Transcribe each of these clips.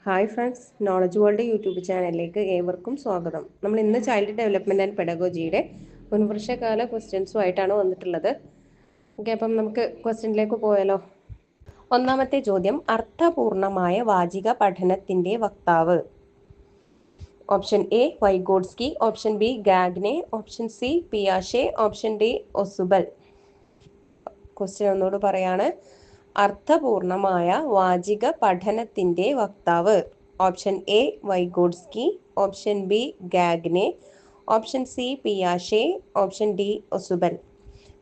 Hi friends, knowledge world YouTube ചാനലിലേക്ക് ഏവർക്കും സ്വാഗതം. നമ്മൾ ഇന്ന് ചൈൽഡ് ഡെവലപ്മെൻറ്റ് ആൻഡ് പെഡഗോജിയുടെ മുൻവർഷകാല ക്വസ്റ്റ്യൻസുമായിട്ടാണ് വന്നിട്ടുള്ളത്. ഓക്കെ, അപ്പം നമുക്ക് ക്വസ്റ്റ്യനിലേക്ക് പോയാലോ. ഒന്നാമത്തെ ചോദ്യം, അർത്ഥപൂർണമായ വാചിക പഠനത്തിൻ്റെ വക്താവ്. Option A Vygotsky, option B Gagne, option C പിയാഷെ, ഓപ്ഷൻ ഡി ഒസുബൽ. ക്വസ്റ്റ്യൻ ഒന്നുകൂടി പറയാണ്. അർത്ഥപൂർണമായ വാചിക പഠനത്തിൻ്റെ വക്താവ്. Option A Vygotsky, option B Gagne, option C പിയാഷെ, option D Ausubel.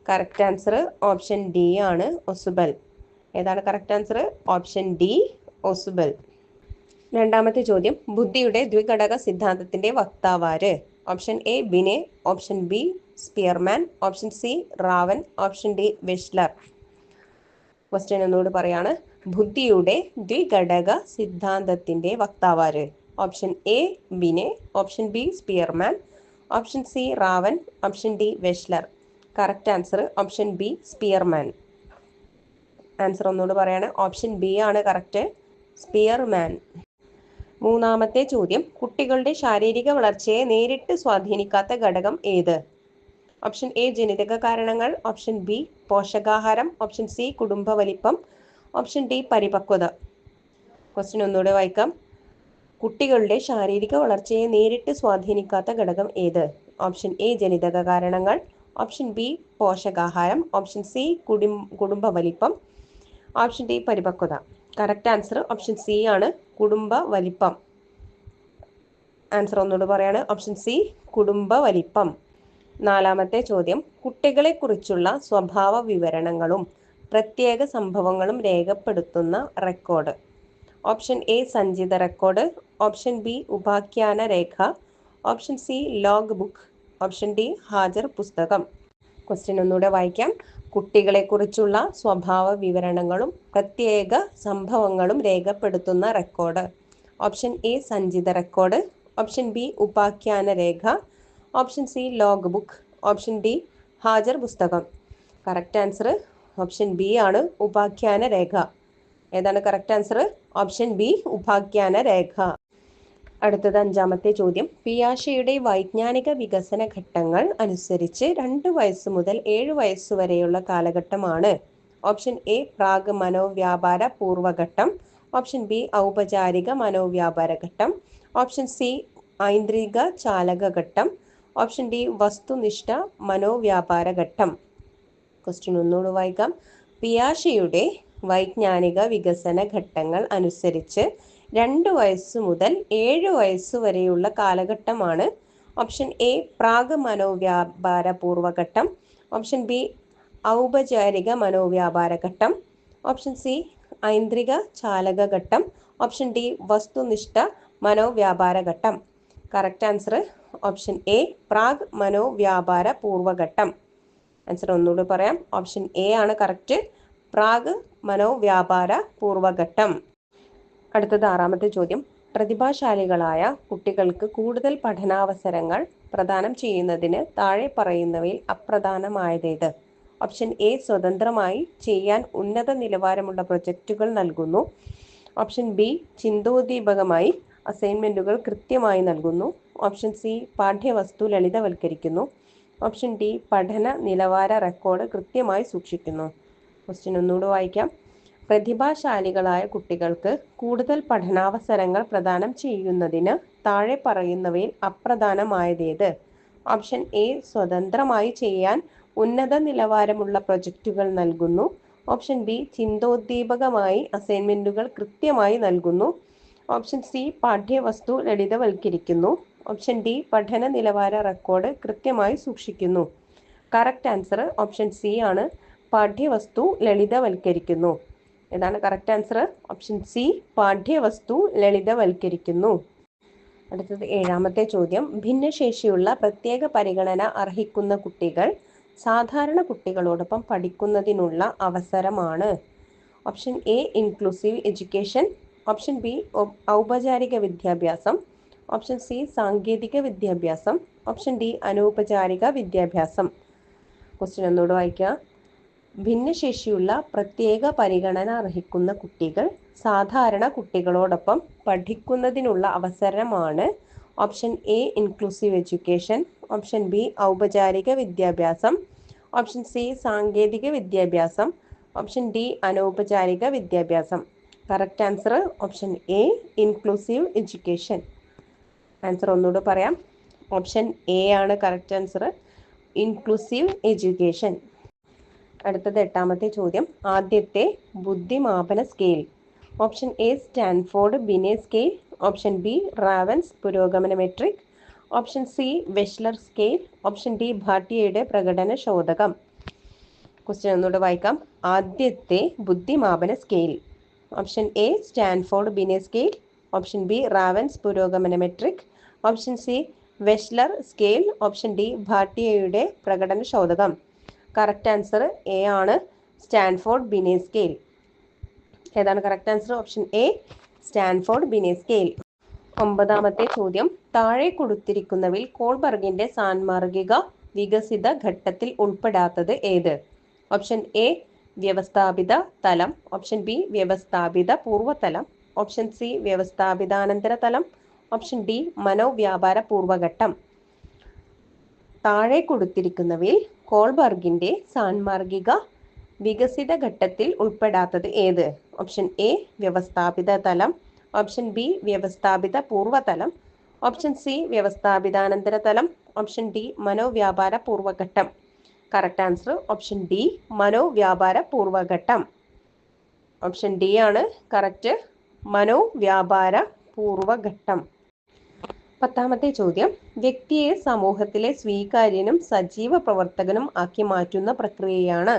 Correct answer option D ആണ്, ഒസുബൽ. ഏതാണ് correct answer? Option D, Ausubel. രണ്ടാമത്തെ ചോദ്യം, ബുദ്ധിയുടെ ദ്വിഘടക സിദ്ധാന്തത്തിന്റെ വക്താവാര്? Option A Binet, option B Spearman, option C Raven, option D Wechsler. Question ഒന്നുകൂടി പറയാണ്. ബുദ്ധിയുടെ ദ്വിഘടക സിദ്ധാന്തത്തിന്റെ വക്താവാര്? Option A Binet, option B Spearman, option C Raven, option D Wechsler. Correct answer option B Spearman. Answer ഒന്നുകൂടി പറയാണ്. Option B ആണ് correct, Spearman. മൂന്നാമത്തെ ചോദ്യം, കുട്ടികളുടെ ശാരീരിക വളർച്ചയെ നേരിട്ട് സ്വാധീനിക്കാത്ത ഘടകം ഏത്? ഓപ്ഷൻ എ ജനിതക കാരണങ്ങൾ, ഓപ്ഷൻ ബി പോഷകാഹാരം, ഓപ്ഷൻ സി കുടുംബ വലിപ്പം, ഓപ്ഷൻ ഡി പരിപക്വത. ക്വസ്റ്റ്യൻ ഒന്നുകൂടെ വായിക്കാം. കുട്ടികളുടെ ശാരീരിക വളർച്ചയെ നേരിട്ട് സ്വാധീനിക്കാത്ത ഘടകം ഏത്? ഓപ്ഷൻ എ ജനിതക കാരണങ്ങൾ, ഓപ്ഷൻ ബി പോഷകാഹാരം, ഓപ്ഷൻ സി കുടുംബ വലിപ്പം, ഓപ്ഷൻ ഡി പരിപക്വത. കറക്റ്റ് ആൻസർ ഓപ്ഷൻ സി ആണ്, കുടുംബ വലിപ്പം. ആൻസർ ഒന്നുകൂടെ പറയാണ്. ഓപ്ഷൻ സി കുടുംബ വലിപ്പം. നാലാമത്തെ ചോദ്യം, കുട്ടികളെ കുറിച്ചുള്ള സ്വഭാവ വിവരണങ്ങളും പ്രത്യേക സംഭവങ്ങളും രേഖപ്പെടുത്തുന്ന റെക്കോർഡ്. ഓപ്ഷൻ എ സഞ്ചിത റെക്കോർഡ്, ഓപ്ഷൻ ബി ഉപാഖ്യാന രേഖ, option C log book, option D ഹാജർ പുസ്തകം. ക്വസ്റ്റ്യൻ ഒന്നുകൂടെ വായിക്കാം. കുട്ടികളെ കുറിച്ചുള്ള സ്വഭാവ വിവരണങ്ങളും പ്രത്യേക സംഭവങ്ങളും രേഖപ്പെടുത്തുന്ന റെക്കോർഡ്. ഓപ്ഷൻ എ സഞ്ചിത റെക്കോർഡ്, ഓപ്ഷൻ ബി ഉപാഖ്യാന രേഖ, option C log book, option D ഹാജർ പുസ്തകം. കറക്റ്റ് ആൻസർ ഓപ്ഷൻ ബി ആണ്, ഉപാഖ്യാന രേഖ. ഏതാണ് കറക്റ്റ് ആൻസർ? ഓപ്ഷൻ ബി ഉപാഖ്യാന രേഖ. അടുത്തത് അഞ്ചാമത്തെ ചോദ്യം, പിയാഷെയുടെ വൈജ്ഞാനിക വികസന ഘട്ടങ്ങൾ അനുസരിച്ച് 2 വയസ്സ് മുതൽ 7 വയസ്സ് വരെയുള്ള കാലഘട്ടമാണ്. ഓപ്ഷൻ എ പ്രാഗ് മനോവ്യാപാര പൂർവ്വഘട്ടം, ഓപ്ഷൻ ബി ഔപചാരിക മനോവ്യാപാര ഘട്ടം, ഓപ്ഷൻ സി ഐന്ദ്രിക ചാലക ഘട്ടം, ഓപ്ഷൻ ഡി വസ്തുനിഷ്ഠ മനോവ്യാപാര ഘട്ടം. ക്വസ്റ്റ്യൻ ഒന്നുകൂടി വായിക്കാം. പിയാഷെയുടെ വൈജ്ഞാനിക വികസന ഘട്ടങ്ങൾ അനുസരിച്ച് 2 വയസ്സ് മുതൽ 7 വയസ്സ് വരെയുള്ള കാലഘട്ടമാണ്. ഓപ്ഷൻ എ പ്രാഗ് മനോവ്യാപാര പൂർവ്വഘട്ടം, ഓപ്ഷൻ ബി ഔപചാരിക മനോവ്യാപാര ഘട്ടം, ഓപ്ഷൻ സി ഐന്ദ്രിക ചാലക ഘട്ടം, ഓപ്ഷൻ ഡി വസ്തുനിഷ്ഠ മനോവ്യാപാര ഘട്ടം. കറക്റ്റ് ആൻസർ ഓപ്ഷൻ എ പ്രാഗ് മനോവ്യാപാര പൂർവ്വഘട്ടം. ആൻസർ ഒന്നുകൂടി പറയാം. ഓപ്ഷൻ എ ആണ് കറക്റ്റ്, പ്രാഗ് മനോവ്യാപാര പൂർവ്വഘട്ടം. അടുത്തത് ആറാമത്തെ ചോദ്യം, പ്രതിഭാശാലികളായ കുട്ടികൾക്ക് കൂടുതൽ പഠനാവസരങ്ങൾ പ്രദാനം ചെയ്യുന്നതിന് താഴെ പറയുന്നവയിൽ അപ്രധാനമായതേത്? ഓപ്ഷൻ എ സ്വതന്ത്രമായി ചെയ്യാൻ ഉന്നത നിലവാരമുള്ള പ്രൊജക്റ്റുകൾ നൽകുന്നു, ഓപ്ഷൻ ബി ചിന്തോദ്ദീപകമായി അസൈൻമെന്റുകൾ കൃത്യമായി നൽകുന്നു, ഓപ്ഷൻ സി പാഠ്യവസ്തു ലളിതവൽക്കരിക്കുന്നു, ഓപ്ഷൻ ഡി പഠന നിലവാര റെക്കോർഡ് കൃത്യമായി സൂക്ഷിക്കുന്നു. ക്വസ്റ്റ്യൻ ഒന്നുകൂടി വായിക്കാം. പ്രതിഭാശാലികളായ കുട്ടികൾക്ക് കൂടുതൽ പഠനാവസരങ്ങൾ പ്രദാനം ചെയ്യുന്നതിന് താഴെ പറയുന്നവയിൽ അപ്രധാനമായതേത്? ഓപ്ഷൻ എ സ്വതന്ത്രമായി ചെയ്യാൻ ഉന്നത നിലവാരമുള്ള പ്രൊജക്റ്റുകൾ നൽകുന്നു, ഓപ്ഷൻ ബി ചിന്തോദ്ദീപകമായി അസൈൻമെന്റുകൾ കൃത്യമായി നൽകുന്നു, ഓപ്ഷൻ സി പാഠ്യവസ്തു ലളിതവൽക്കരിക്കുന്നു, ഓപ്ഷൻ ഡി പഠന നിലവാര റെക്കോർഡ് കൃത്യമായി സൂക്ഷിക്കുന്നു. കറക്റ്റ് ആൻസർ ഓപ്ഷൻ സി ആണ്, പാഠ്യവസ്തു ലളിതവൽക്കരിക്കുന്നു. ഏതാണ് കറക്റ്റ് ആൻസർ? ഓപ്ഷൻ സി പാഠ്യവസ്തു ലളിതവൽക്കരിക്കുന്നു. അടുത്തത് ഏഴാമത്തെ ചോദ്യം, ഭിന്നശേഷിയുള്ള പ്രത്യേക പരിഗണന അർഹിക്കുന്ന കുട്ടികൾ സാധാരണ കുട്ടികളോടൊപ്പം പഠിക്കുന്നതിനുള്ള അവസരമാണ്. Option A inclusive education, option B ഔപചാരിക വിദ്യാഭ്യാസം, ഓപ്ഷൻ സി സാങ്കേതിക വിദ്യാഭ്യാസം, ഓപ്ഷൻ ഡി അനൗപചാരിക വിദ്യാഭ്യാസം. ക്വസ്റ്റ്യൻ ഒന്നുകൂടെ വായിക്കുക. ഭിന്നശേഷിയുള്ള പ്രത്യേക പരിഗണന അർഹിക്കുന്ന കുട്ടികൾ സാധാരണ കുട്ടികളോടൊപ്പം പഠിക്കുന്നതിനുള്ള അവസരമാണ് option A inclusive education, option B ഔപചാരിക വിദ്യാഭ്യാസം, ഓപ്ഷൻ സി സാങ്കേതിക വിദ്യാഭ്യാസം, ഓപ്ഷൻ ഡി അനൗപചാരിക വിദ്യാഭ്യാസം. Correct answer option A inclusive education. Answer ഒന്നുകൂടെ പറയാം. ഓപ്ഷൻ എ ആണ് കറക്റ്റ് ആൻസർ, ഇൻക്ലൂസീവ് എഡ്യൂക്കേഷൻ. അടുത്തത് എട്ടാമത്തെ ചോദ്യം. ആദ്യത്തെ ബുദ്ധിമാപന scale. Option A Stanford Binet scale, option B Raven's പുരോഗമന metric, option C Wechsler scale, option D ഭാട്ടിയയുടെ പ്രകടന ശോധകം. ക്വസ്റ്റ്യൻ ഒന്നുകൂടെ വായിക്കാം. ആദ്യത്തെ ബുദ്ധിമാപന scale. Option A Stanford Binet scale, option B Raven's പുരോഗമന metric, option C Wechsler scale, option D ഭാട്ടിയയുടെ പ്രകടന ശോധകം. കറക്റ്റ് ആൻസർ എ ആണ്, സ്റ്റാൻഫോർഡ് ബിനെ സ്കെയിൽ. ഏതാണ് correct answer? Option A Stanford Binet scale. ഒമ്പതാമത്തെ ചോദ്യം. താഴെ കൊടുത്തിരിക്കുന്നവയിൽ കോൾബർഗിന്റെ സാൻമാർഗിക വികസിത ഘട്ടത്തിൽ ഉൾപ്പെടാത്തത് ഏത്? ഓപ്ഷൻ എ വ്യവസ്ഥാപിത തലം, ഓപ്ഷൻ ബി വ്യവസ്ഥാപിത പൂർവ്വതലം, ഓപ്ഷൻ സി വ്യവസ്ഥാപിതാനന്തര തലം, ഓപ്ഷൻ ഡി മനോവ്യാപാര പൂർവ്വഘട്ടം. താഴെ കൊടുത്തിരിക്കുന്നവയിൽ കോൾബർഗിന്റെ സാൻമാർഗിക വികസിത ഘട്ടത്തിൽ ഉൾപ്പെടാത്തത് ഏത്? ഓപ്ഷൻ എ വ്യവസ്ഥാപിത തലം, ഓപ്ഷൻ ബി വ്യവസ്ഥാപിത പൂർവ്വതലം, ഓപ്ഷൻ സി വ്യവസ്ഥാപിതാനന്തര തലം, ഓപ്ഷൻ ഡി മനോവ്യാപാര പൂർവ്വഘട്ടം. കറക്റ്റ് ആൻസർ ഓപ്ഷൻ ഡി മനോവ്യാപാര പൂർവ്വഘട്ടം. ഓപ്ഷൻ ഡി ആണ് കറക്റ്റ്, മനോവ്യാപാര പൂർവ്വഘട്ടം. പത്താമത്തെ ചോദ്യം. വ്യക്തിയെ സമൂഹത്തിലെ സ്വീകാര്യനും സജീവ പ്രവർത്തകനും ആക്കി മാറ്റുന്ന പ്രക്രിയയാണ്.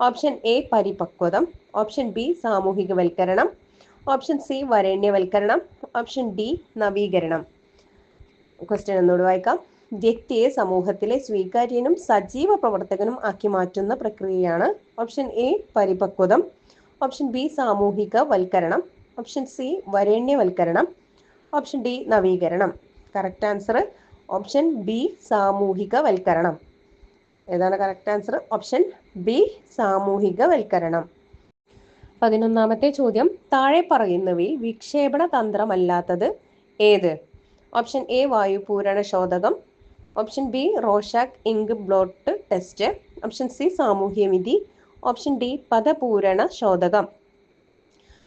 ഓപ്ഷൻ എ പരിപക്വതം, ഓപ്ഷൻ ബി സാമൂഹികവൽക്കരണം, ഓപ്ഷൻ സി വരേണ്യവൽക്കരണം, ഓപ്ഷൻ ഡി നവീകരണം. ക്വസ്റ്റ്യൻ ഒന്നുകൂടി വായിക്കാം. വ്യക്തിയെ സമൂഹത്തിലെ സ്വീകാര്യനും സജീവ പ്രവർത്തകനും ആക്കി മാറ്റുന്ന പ്രക്രിയയാണ്. ഓപ്ഷൻ എ പരിപക്വതം, ഓപ്ഷൻ ബി സാമൂഹികവൽക്കരണം, ഓപ്ഷൻ സി വരേണ്യവൽക്കരണം, ഓപ്ഷൻ ഡി നവീകരണം. കറക്റ്റ് ആൻസർ ഓപ്ഷൻ ബി സാമൂഹികവൽക്കരണം. ഏതാണ് കറക്റ്റ് ആൻസർ? ഓപ്ഷൻ ബി സാമൂഹികവൽക്കരണം. 11ാമത്തെ ചോദ്യം. താഴെ പറയുന്നവയിൽ വിക്ഷേപണ തന്ത്രമല്ലാത്തത് ഏത്? ഓപ്ഷൻ എ വായുപൂരണ ശോധകം, option B Rorschach ink blot test, option C സാമൂഹ്യവിധി, ഓപ്ഷൻ ഡി പദപൂരണ ശോധകം.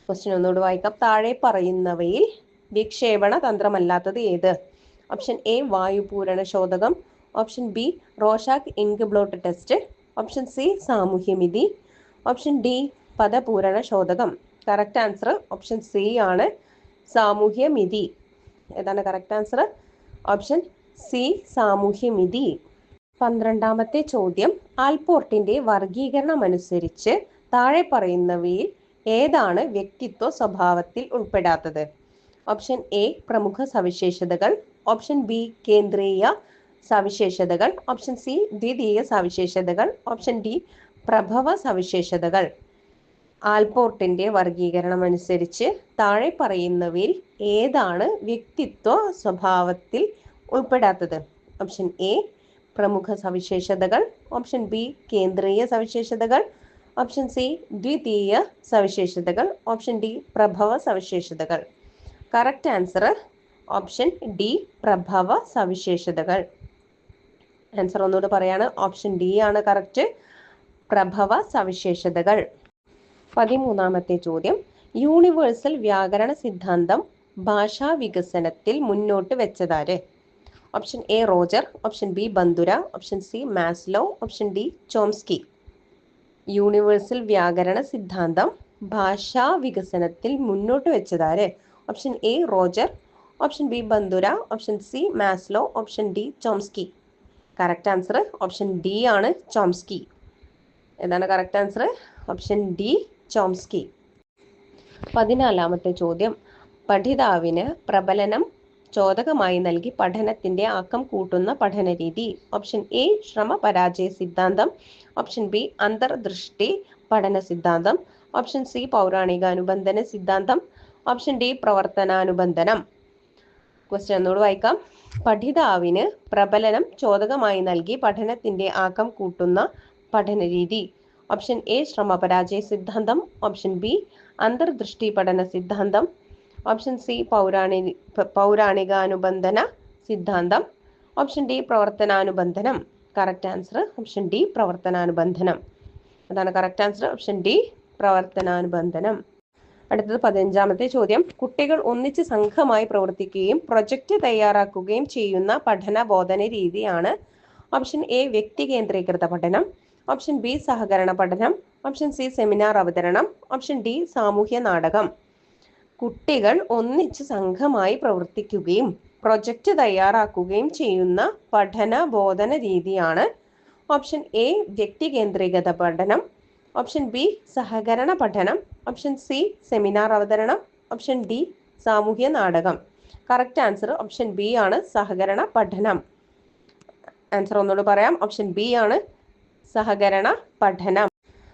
ക്വസ്റ്റ്യൻ ഒന്നുകൂടി വായിക്കാം. താഴെ പറയുന്നവയിൽ വിക്ഷേപണ തന്ത്രമല്ലാത്തത് ഏത്? ഓപ്ഷൻ എ വായുപൂരണ ശോധകം, option B Rorschach ink blot test, option C സാമൂഹ്യവിധി, ഓപ്ഷൻ ഡി പദപൂരണ ശോധകം. കറക്റ്റ് ആൻസർ ഓപ്ഷൻ സി ആണ്, സാമൂഹ്യവിധി. ഏതാണ് കറക്റ്റ് ആൻസർ? ഓപ്ഷൻ സി സാമൂഹ്യവിധി. 12ാമത്തെ ചോദ്യം. ആൽപോർട്ടിന്റെ വർഗീകരണം അനുസരിച്ച് താഴെ പറയുന്നവയിൽ ഏതാണ് വ്യക്തിത്വ സ്വഭാവത്തിൽ ഉൾപ്പെടാത്തത്? ഓപ്ഷൻ എ പ്രമുഖ സവിശേഷതകൾ, ഓപ്ഷൻ ബി കേന്ദ്രീയ സവിശേഷതകൾ, ഓപ്ഷൻ സി ദ്വിതീയ സവിശേഷതകൾ, ഓപ്ഷൻ ഡി പ്രഭവ സവിശേഷതകൾ. ആൽപോർട്ടിന്റെ വർഗീകരണം അനുസരിച്ച് താഴെ പറയുന്നവയിൽ ഏതാണ് വ്യക്തിത്വ സ്വഭാവത്തിൽ ഉൾപ്പെടാത്തത്? ഓപ്ഷൻ എ പ്രമുഖ സവിശേഷതകൾ, ഓപ്ഷൻ ബി കേന്ദ്രീയ സവിശേഷതകൾ, ഓപ്ഷൻ സി ദ്വിതീയ സവിശേഷതകൾ, ഓപ്ഷൻ ഡി പ്രഭവ സവിശേഷതകൾ. കറക്റ്റ് ആൻസർ ഓപ്ഷൻ ഡി പ്രഭവ സവിശേഷതകൾ. ആൻസർ ഒന്നുകൂടെ പറയാണ്, ഓപ്ഷൻ ഡി ആണ് കറക്റ്റ്, പ്രഭവ സവിശേഷതകൾ. 13ാമത്തെ ചോദ്യം. യൂണിവേഴ്സൽ വ്യാകരണ സിദ്ധാന്തം ഭാഷാ വികസനത്തിൽ മുന്നോട്ട് വെച്ചതാര്? Option A Roger, option B Bandura, option C Maslow, option D Chomsky. Universal വ്യാകരണ സിദ്ധാന്തം ഭാഷാ വികസനത്തിൽ മുന്നോട്ട് വെച്ചതാര്? Option A Roger, option B Bandura, option C Maslow, option D Chomsky. Correct answer option D ആണ്, ചോംസ്കി. ഏതാണ് correct answer? Option D Chomsky. 14ാമത്തെ ചോദ്യം. പഠിതാവിന് പ്രബലനം ചോദകമായി നൽകി പഠനത്തിന്റെ ആക്കം കൂട്ടുന്ന പഠനരീതി. ഓപ്ഷൻ എ ശ്രമപരാജയ സിദ്ധാന്തം, ഓപ്ഷൻ ബി അന്തർദൃഷ്ടി പഠന സിദ്ധാന്തം, ഓപ്ഷൻ സി പൗരാണിക അനുബന്ധന സിദ്ധാന്തം, ഓപ്ഷൻ ഡി പ്രവർത്തനാനുബന്ധനം. ക്വസ്റ്റ്യൻ ഒന്നുകൂടി വായിക്കാം. പഠിതാവിന് പ്രബലനം ചോദകമായി നൽകി പഠനത്തിന്റെ ആക്കം കൂട്ടുന്ന പഠനരീതി. ഓപ്ഷൻ എ ശ്രമപരാജയ സിദ്ധാന്തം, ഓപ്ഷൻ ബി അന്തർദൃഷ്ടി പഠന സിദ്ധാന്തം, ഓപ്ഷൻ സി പൗരാണികാനുബന്ധന സിദ്ധാന്തം, ഓപ്ഷൻ ഡി പ്രവർത്തനാനുബന്ധനം. കറക്റ്റ് ആൻസർ ഓപ്ഷൻ ഡി പ്രവർത്തനാനുബന്ധനം. അതാണ് കറക്റ്റ് ആൻസർ, ഓപ്ഷൻ ഡി പ്രവർത്തനാനുബന്ധനം. അടുത്തത് 15ാമത്തെ ചോദ്യം. കുട്ടികൾ ഒന്നിച്ച് സംഘമായി പ്രവർത്തിക്കുകയും പ്രൊജക്റ്റ് തയ്യാറാക്കുകയും ചെയ്യുന്ന പഠന ബോധന രീതിയാണ് ഓപ്ഷൻ എ വ്യക്തി കേന്ദ്രീകൃത പഠനം, ഓപ്ഷൻ ബി സഹകരണ പഠനം, ഓപ്ഷൻ സി സെമിനാർ അവതരണം, ഓപ്ഷൻ ഡി സാമൂഹ്യ നാടകം. കുട്ടികൾ ഒന്നിച്ച് സംഘമായി പ്രവർത്തിക്കുകയും പ്രൊജക്റ്റ് തയ്യാറാക്കുകയും ചെയ്യുന്ന പഠന ബോധന രീതിയാണ് ഓപ്ഷൻ എ വ്യക്തി കേന്ദ്രീകൃത പഠനം, ഓപ്ഷൻ ബി സഹകരണ പഠനം, ഓപ്ഷൻ സി സെമിനാർ അവതരണം, ഓപ്ഷൻ ഡി സാമൂഹ്യ നാടകം. കറക്റ്റ് ആൻസർ ഓപ്ഷൻ ബി ആണ്, സഹകരണ പഠനം. ആൻസർ ഒന്നുകൂടി പറയാം, ഓപ്ഷൻ ബി ആണ് സഹകരണ പഠനം.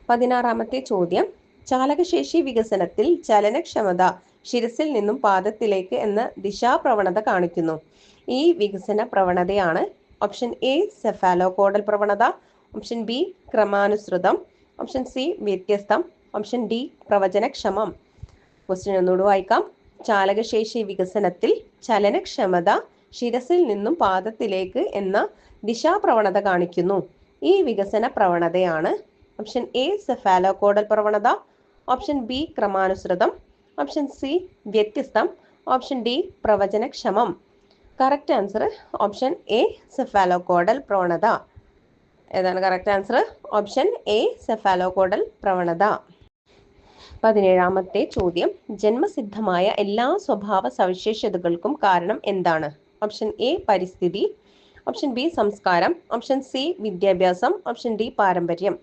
16ാമത്തെ ചോദ്യം. ചാലകശേഷി വികസനത്തിൽ ചലനക്ഷമത ശിരസിൽ നിന്നും പാദത്തിലേക്ക് എന്ന ദിശാപ്രവണത കാണിക്കുന്നു. ഈ വികസന പ്രവണതയാണ് ഓപ്ഷൻ എ സെഫാലോകോഡൽ പ്രവണത, ഓപ്ഷൻ ബി ക്രമാനുസൃതം, ഓപ്ഷൻ സി വ്യത്യസ്തം, ഓപ്ഷൻ ഡി പ്രവചനക്ഷമം. ക്വസ്റ്റ്യൻ ഒന്നുകൂടി വായിക്കാം. ചാലകശേഷി വികസനത്തിൽ ചലനക്ഷമത ശിരസിൽ നിന്നും പാദത്തിലേക്ക് എന്ന ദിശാപ്രവണത കാണിക്കുന്നു. ഈ വികസന പ്രവണതയാണ് ഓപ്ഷൻ എ സെഫാലോകോഡൽ പ്രവണത, ഓപ്ഷൻ ബി ക്രമാനുസൃതം, ഓപ്ഷൻ സി വ്യത്യസ്തം, ഓപ്ഷൻ ഡി പ്രവചനക്ഷമം. Correct answer option A cephalocaudal പ്രവണത. ഏതാണ് correct answer? Option A cephalocaudal പ്രവണത. 17ാമത്തെ ചോദ്യം. ജന്മസിദ്ധമായ എല്ലാ സ്വഭാവ സവിശേഷതകൾക്കും കാരണം എന്താണ്? ഓപ്ഷൻ എ പരിസ്ഥിതി, ഓപ്ഷൻ ബി സംസ്കാരം, ഓപ്ഷൻ സി വിദ്യാഭ്യാസം, ഓപ്ഷൻ ഡി പാരമ്പര്യം.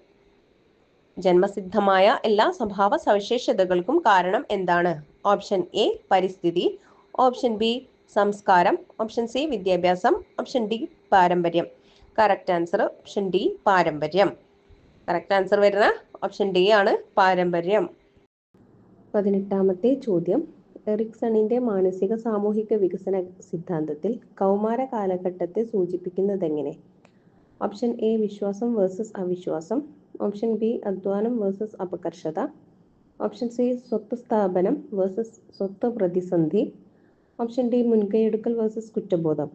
ജന്മസിദ്ധമായ എല്ലാ സ്വഭാവ സവിശേഷതകൾക്കും കാരണം എന്താണ്? ഓപ്ഷൻ എ പരിസ്ഥിതി, ഓപ്ഷൻ ബി സംസ്കാരം, ഓപ്ഷൻ സി വിദ്യാഭ്യാസം, ഓപ്ഷൻ ഡി പാരമ്പര്യം. കറക്റ്റ് ആൻസർ ഓപ്ഷൻ ഡി പാരമ്പര്യം. കറക്റ്റ് ആൻസർ വരുന്ന ഓപ്ഷൻ ഡി ആണ് പാരമ്പര്യം. 18ാമത്തെ ചോദ്യം. എറിക്സണിന്റെ മാനസിക സാമൂഹിക വികസന സിദ്ധാന്തത്തിൽ കൗമാര കാലഘട്ടത്തെ സൂചിപ്പിക്കുന്നതെങ്ങനെ? ഓപ്ഷൻ എ വിശ്വാസം വേഴ്സസ് അവിശ്വാസം, ഓപ്ഷൻ ബി അധ്വാനം വേഴ്സസ് അപകർഷത, ഓപ്ഷൻ സി സ്വത്ത് സ്ഥാപനം വേഴ്സസ് സ്വത്ത് പ്രതിസന്ധി, ഓപ്ഷൻ ഡി മുൻകൈയെടുക്കൽ വേഴ്സസ് കുറ്റബോധം.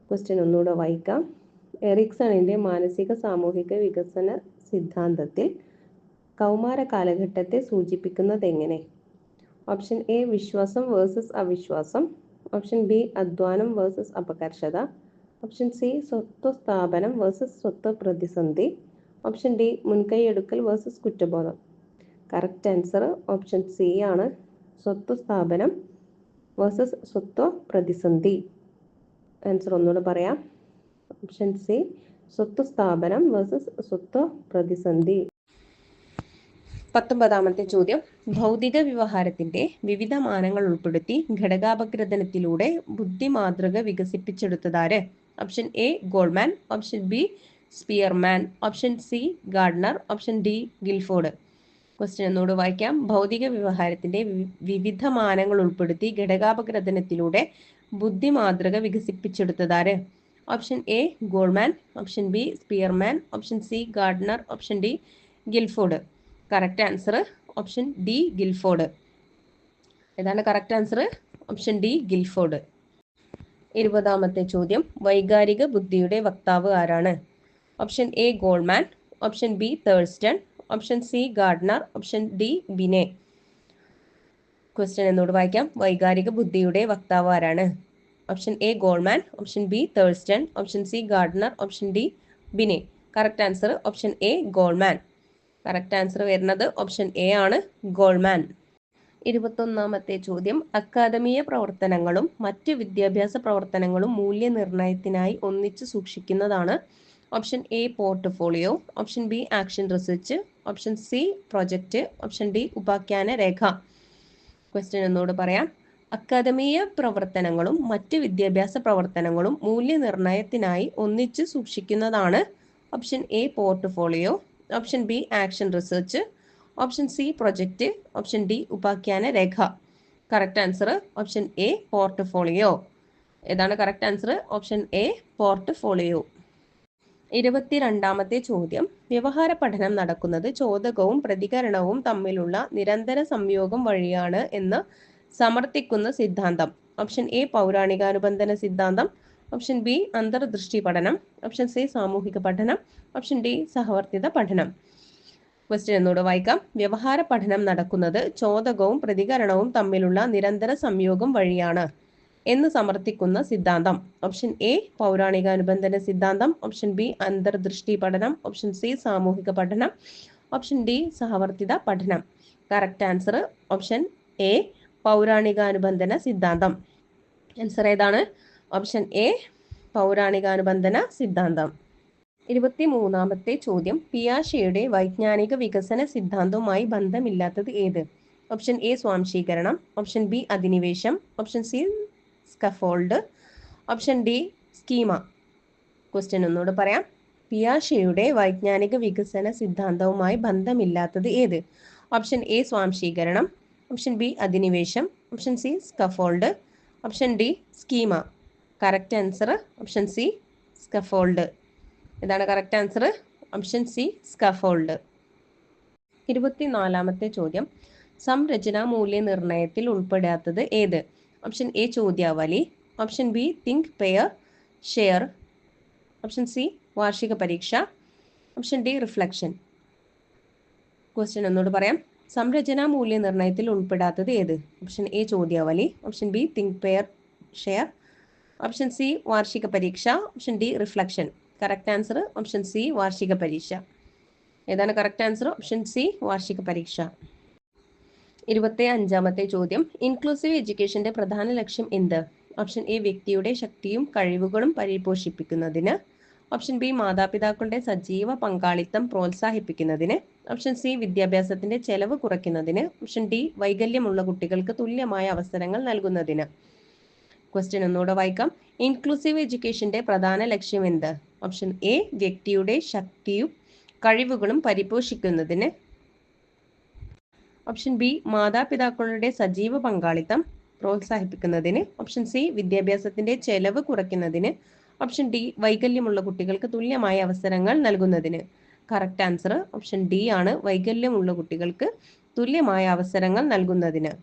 ക്വസ്റ്റ്യൻ ഒന്നുകൂടെ വായിക്കാം. എറിക്സണിന്റെ മാനസിക സാമൂഹിക വികസന സിദ്ധാന്തത്തിൽ കൗമാര കാലഘട്ടത്തെ സൂചിപ്പിക്കുന്നതെങ്ങനെ? ഓപ്ഷൻ എ വിശ്വാസം വേഴ്സസ് അവിശ്വാസം, ഓപ്ഷൻ ബി അധ്വാനം വേഴ്സസ് അപകർഷത, ഓപ്ഷൻ സി സ്വത്ത് സ്ഥാപനം വേഴ്സസ് സ്വത്ത് പ്രതിസന്ധി, ഓപ്ഷൻ ഡി മുൻകൈയെടുക്കൽ വേഴ്സസ് കുറ്റബോധം. കറക്റ്റ് ആൻസർ ഓപ്ഷൻ സി ആണ്, സ്വത്ത് സ്ഥാപനം വേഴ്സസ് സ്വത്ത് പ്രതിസന്ധി. ആൻസർ ഒന്നുകൂടെ പറയാം. ഓപ്ഷൻ സി സ്വത്ത് സ്ഥാപനം വേഴ്സസ് സ്വത്ത് പ്രതിസന്ധി. 19ാമത്തെ ചോദ്യം. ഭൗതിക വ്യവഹാരത്തിന്റെ വിവിധ മാനങ്ങൾ ഉൾപ്പെടുത്തി ഘടകാപഗ്രഥനത്തിലൂടെ ബുദ്ധി മാതൃക വികസിപ്പിച്ചെടുത്തതാര്? Option A Goleman, option B Spearman, option C Gardner, option D Guilford. Question ഒന്നുകൂടെ വായിക്കാം. ഭൗതിക വ്യവഹാരത്തിന്റെ വിവിധ മാനങ്ങൾ ഉൾപ്പെടുത്തി ഘടകാപഗ്രഥനത്തിലൂടെ ബുദ്ധി മാതൃക വികസിപ്പിച്ചെടുത്തതാര്? Option A Goleman, option B Spearman, option C Gardner, option D Guilford. Correct answer option D Guilford. ഏതാണ് correct answer? Option D Guilford. 20ാമത്തെ ചോദ്യം. വൈകാരിക ബുദ്ധിയുടെ വക്താവ് ആരാണ്? Option A Goleman, option B Thurstone, option C Gardner, option D Binet. Question എന്നോട് വായിക്കാം. വൈകാരിക ബുദ്ധിയുടെ വക്താവ് ആരാണ്? Option A Goleman, option B Thurstone, option C Gardner, option D Binet. Correct answer option A Goleman. Correct answer വരുന്നത് option A ആണ്, Goleman. 21ാമത്തെ ചോദ്യം. അക്കാദമീയ പ്രവർത്തനങ്ങളും മറ്റ് വിദ്യാഭ്യാസ പ്രവർത്തനങ്ങളും മൂല്യനിർണ്ണയത്തിനായി ഒന്നിച്ചു സൂക്ഷിക്കുന്നതാണ്. Option A portfolio, option B action research, option C project, option D ഉപാഖ്യാന രേഖ. ക്വസ്റ്റ്യൻ എന്നോട് പറയാം. അക്കാദമീയ പ്രവർത്തനങ്ങളും മറ്റ് വിദ്യാഭ്യാസ പ്രവർത്തനങ്ങളും മൂല്യനിർണ്ണയത്തിനായി ഒന്നിച്ചു സൂക്ഷിക്കുന്നതാണ്. Option A portfolio, option B action research, option C project, option D ഉപാഖ്യാന രേഖ. Correct answer option A portfolio. ഏതാണ് correct answer? Option A portfolio. 22ാമത്തെ ചോദ്യം, വ്യവഹാര പഠനം നടക്കുന്നത് ചോദകവും പ്രതികരണവും തമ്മിലുള്ള നിരന്തര സംയോഗം വഴിയാണ് എന്ന് സമർത്ഥിക്കുന്ന സിദ്ധാന്തം. ഓപ്ഷൻ എ പൗരാണികാനുബന്ധന സിദ്ധാന്തം, ഓപ്ഷൻ ബി അന്തർദൃഷ്ടി പഠനം, ഓപ്ഷൻ സി സാമൂഹിക പഠനം, ഓപ്ഷൻ ഡി സഹവർത്തിത പഠനം. ക്വസ്റ്റ്യൻ എന്നോട് വായിക്കാം. വ്യവഹാര പഠനം നടക്കുന്നത് ചോദകവും പ്രതികരണവും തമ്മിലുള്ള നിരന്തര സംയോഗം വഴിയാണ് എന്ന് സമർത്ഥിക്കുന്ന സിദ്ധാന്തം. ഓപ്ഷൻ എ പൗരാണികാനുബന്ധന സിദ്ധാന്തം, ഓപ്ഷൻ ബി അന്തർദൃഷ്ടി പഠനം, ഓപ്ഷൻ സി സാമൂഹിക പഠനം, ഓപ്ഷൻ ഡി സഹവർത്തിത പഠനം. കറക്റ്റ് ആൻസർ ഓപ്ഷൻ എ പൗരാണികാനുബന്ധന സിദ്ധാന്തം. ആൻസർ ഏതാണ്? ഓപ്ഷൻ എ പൗരാണികാനുബന്ധന സിദ്ധാന്തം. 23ാമത്തെ ചോദ്യം, പിയാഷെയുടെ വൈജ്ഞാനിക വികസന സിദ്ധാന്തവുമായി ബന്ധമില്ലാത്തത് ഏത്? ഓപ്ഷൻ എ സ്വാംശീകരണം, ഓപ്ഷൻ ബി അധിനിവേശം, option C scaffold, option D schema. Question ഒന്നുകൂടെ പറയാം. പിയാഷെയുടെ വൈജ്ഞാനിക വികസന സിദ്ധാന്തവുമായി ബന്ധമില്ലാത്തത് ഏത്? ഓപ്ഷൻ എ സ്വാംശീകരണം, ഓപ്ഷൻ ബി അധിനിവേശം, option C scaffold, option D schema. Correct answer option C scaffold. ഇതാണ് correct answer, option C scaffold. 24ാമത്തെ ചോദ്യം, സംരചനാ മൂല്യനിർണ്ണയത്തിൽ ഉൾപ്പെടാത്തത് ഏത്? ഓപ്ഷൻ എ ചോദ്യാവലി, option B think pair share, option C വാർഷിക പരീക്ഷ, ഓപ്ഷൻ ഡി റിഫ്ലക്ഷൻ. ക്വസ്റ്റ്യൻ ഒന്നുകൂടി പറയാം. സംരചനാ മൂല്യനിർണ്ണയത്തിൽ ഉൾപ്പെടാത്തത് ഏത്? ഓപ്ഷൻ എ ചോദ്യാവലി, option B think pair share, option C വാർഷിക പരീക്ഷ, option D reflection. Correct answer option C വാർഷിക പരീക്ഷ. ഏതാണ് കറക്റ്റ് ആൻസർ? ഓപ്ഷൻ സി വാർഷിക പരീക്ഷ. 25ാമത്തെ ചോദ്യം, ഇൻക്ലൂസീവ് എഡ്യൂക്കേഷന്റെ പ്രധാന ലക്ഷ്യം എന്ത്? ഓപ്ഷൻ എ വ്യക്തിയുടെ ശക്തിയും കഴിവുകളും പരിപോഷിപ്പിക്കുന്നതിന്, ഓപ്ഷൻ ബി മാതാപിതാക്കളുടെ സജീവ പങ്കാളിത്തം പ്രോത്സാഹിപ്പിക്കുന്നതിന്, ഓപ്ഷൻ സി വിദ്യാഭ്യാസത്തിന്റെ ചെലവ് കുറയ്ക്കുന്നതിന്, ഓപ്ഷൻ ഡി വൈകല്യമുള്ള കുട്ടികൾക്ക് തുല്യമായ അവസരങ്ങൾ നൽകുന്നതിന്. ക്വസ്റ്റ്യൻ ഒന്നുകൂടെ വായിക്കാം. ഇൻക്ലൂസീവ് എഡ്യൂക്കേഷന്റെ പ്രധാന ലക്ഷ്യം എന്ത്? ഓപ്ഷൻ എ വ്യക്തിയുടെ ശക്തിയും കഴിവുകളും പരിപോഷിക്കുന്നതിന്, ഓപ്ഷൻ ബി മാതാപിതാക്കളുടെ സജീവ പങ്കാളിത്തം പ്രോത്സാഹിപ്പിക്കുന്നതിന്, ഓപ്ഷൻ സി വിദ്യാഭ്യാസത്തിന്റെ ചെലവ് കുറയ്ക്കുന്നതിന്, ഓപ്ഷൻ ഡി വൈകല്യമുള്ള കുട്ടികൾക്ക് തുല്യമായ അവസരങ്ങൾ നൽകുന്നതിന്. കറക്റ്റ് ആൻസർ ഓപ്ഷൻ ഡി ആണ്, വൈകല്യമുള്ള കുട്ടികൾക്ക് തുല്യമായ അവസരങ്ങൾ നൽകുന്നതിന്.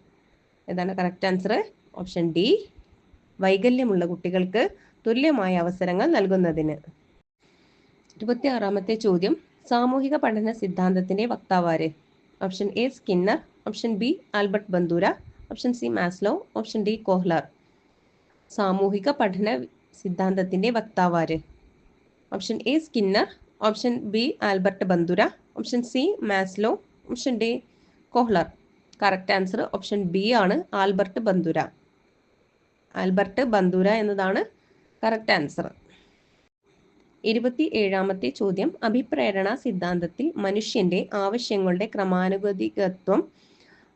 ഏതാണ് കറക്റ്റ് ആൻസർ? ഓപ്ഷൻ ഡി, വൈകല്യമുള്ള കുട്ടികൾക്ക് തുല്യമായ അവസരങ്ങൾ നൽകുന്നതിന്. 26ാമത്തെ ചോദ്യം, സാമൂഹിക പഠന സിദ്ധാന്തത്തിന്റെ വക്താവാര്? Option A Skinner, option B Albert Bandura, option C Maslow, option D Kohler. സാമൂഹിക പഠന സിദ്ധാന്തത്തിന്റെ വക്താവാര്? Option A Skinner, option B Albert Bandura, option C Maslow, option D Kohler. Correct answer option B ആണ്, ആൽബർട്ട് ബന്ദൂര. ആൽബർട്ട് ബന്ദൂര എന്നതാണ് correct answer. 27ാമത്തെ ചോദ്യം, അഭിപ്രേരണ സിദ്ധാന്തത്തിൽ മനുഷ്യന്റെ ആവശ്യങ്ങളുടെ ക്രമാനുഗതികത്വം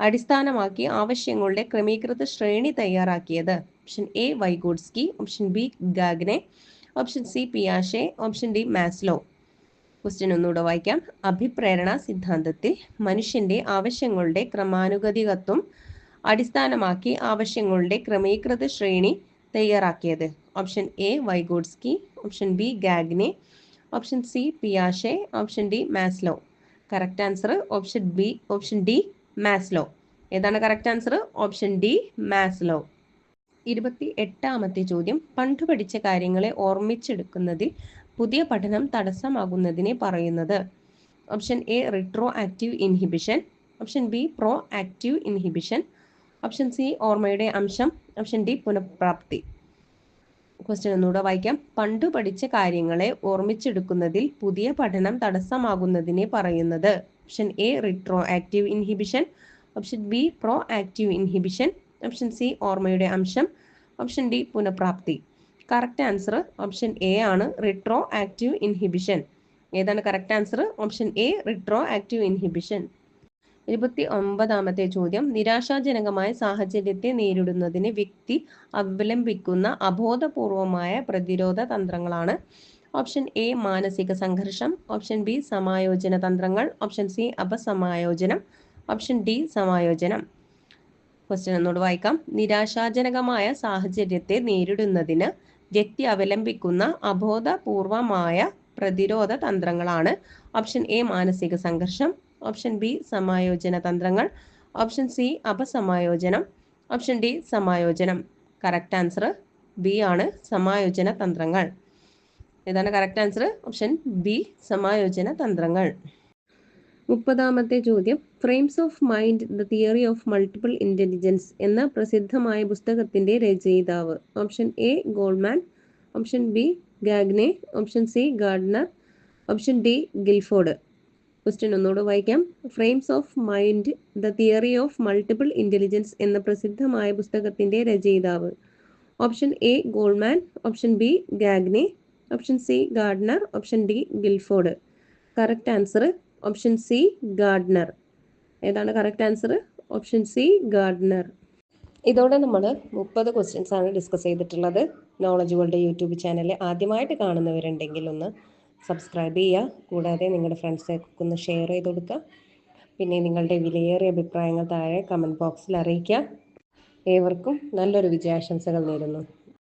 അടിസ്ഥാനമാക്കി ആവശ്യങ്ങളുടെ ക്രമീകൃത ശ്രേണി തയ്യാറാക്കിയത്? Option A Vygotsky, option B Gagne, option C പിയാഷെ, ഓപ്ഷൻ ഡി മാസ്ലോ. ക്വസ്റ്റ്യൻ ഒന്നുകൂടെ വായിക്കാം. അഭിപ്രേരണ സിദ്ധാന്തത്തിൽ മനുഷ്യന്റെ ആവശ്യങ്ങളുടെ ക്രമാനുഗതികത്വം അടിസ്ഥാനമാക്കി ആവശ്യങ്ങളുടെ ക്രമീകൃത ശ്രേണി തയ്യാറാക്കിയത്? Option A Vygotsky, option B Gagne, option C പിയാഷെ, option D Maslow. Correct answer option B, option D Maslow. ഏതാണ് correct answer? Option D Maslow. 28ാമത്തെ ചോദ്യം, പണ്ടു പഠിച്ച കാര്യങ്ങളെ ഓർമ്മിച്ചെടുക്കുന്നതിൽ പുതിയ പഠനം തടസ്സമാകുന്നതിനെ പറയുന്നത്? Option A retroactive inhibition, option B proactive inhibition, option C ഓർമ്മയുടെ അംശം, ഓപ്ഷൻ ഡി പുനഃപ്രാപ്തി. ക്വസ്റ്റ്യൻ ഒന്നുകൂടെ വായിക്കാം. പണ്ടു പഠിച്ച കാര്യങ്ങളെ ഓർമ്മിച്ചെടുക്കുന്നതിൽ പുതിയ പഠനം തടസ്സമാകുന്നതിനെ പറയുന്നത്? Option A retroactive inhibition, option B proactive inhibition, option C ഓർമ്മയുടെ അംശം, ഓപ്ഷൻ ഡി പുനഃപ്രാപ്തി. കറക്റ്റ് ആൻസർ ഓപ്ഷൻ എ ആണ്, റിട്രോ ആക്റ്റീവ് ഇൻഹിബിഷൻ. ഏതാണ് correct answer? Option A retroactive inhibition. 29ാമത്തെ ചോദ്യം, നിരാശാജനകമായ സാഹചര്യത്തെ നേരിടുന്നതിന് വ്യക്തി അവലംബിക്കുന്ന അബോധപൂർവമായ പ്രതിരോധ തന്ത്രങ്ങളാണ്? ഓപ്ഷൻ എ മാനസിക സംഘർഷം, ഓപ്ഷൻ ബി സമായോജന തന്ത്രങ്ങൾ, ഓപ്ഷൻ സി അപസമായോജനം, ഓപ്ഷൻ ഡി സമായോജനം. ക്വസ്റ്റ്യൻ ഒന്നുകൂടെ വായിക്കാം. നിരാശാജനകമായ സാഹചര്യത്തെ നേരിടുന്നതിന് വ്യക്തി അവലംബിക്കുന്ന അബോധപൂർവമായ പ്രതിരോധ തന്ത്രങ്ങളാണ്? ഓപ്ഷൻ എ മാനസിക സംഘർഷം, ഓപ്ഷൻ ബി സമായോജന തന്ത്രങ്ങൾ, ഓപ്ഷൻ സി അപസമായോജനം, ഓപ്ഷൻ ഡി സമായോജനം. കറക്റ്റ് ആൻസർ ബി ആണ്, സമായോജന തന്ത്രങ്ങൾ. ഏതാണ് കറക്റ്റ് ആൻസർ? ഓപ്ഷൻ ബി, സമായോജന തന്ത്രങ്ങൾ. 30-ാമത്തെ ചോദ്യം, frames of mind the theory of multiple intelligence എന്ന പ്രസിദ്ധമായ പുസ്തകത്തിന്റെ രചയിതാവ്? Option A Goleman, option B Gagne, option C Gardner, option D Guilford. Question ഒന്നുകൂടെ വായിക്കാം. Frames of mind the theory of multiple intelligence എന്ന പ്രസിദ്ധമായ പുസ്തകത്തിന്റെ രചയിതാവ്? Option A Goleman, option B Gagne, option C Gardner, option D Guilford. Correct answer option C Gardner. ഏതാണ് correct answer? Option C Gardner. ഇതോടെ നമ്മൾ 30 questions ആണ് discuss ചെയ്തിട്ടുള്ളത്. Knowledge world YouTube channel ആദ്യമായിട്ട് കാണുന്നവരുണ്ടെങ്കിൽ ഒന്ന് സബ്സ്ക്രൈബ് ചെയ്യുക. കൂടാതെ നിങ്ങളുടെ ഫ്രണ്ട്സൊക്കെ ഒന്ന് ഷെയർ ചെയ്ത് കൊടുക്കുക. പിന്നെ നിങ്ങളുടെ വിലയേറിയ അഭിപ്രായങ്ങൾ താഴെ കമൻറ്റ് ബോക്സിൽ അറിയിക്കുക. ഏവർക്കും നല്ലൊരു വിജയാശംസകൾ നേരുന്നു.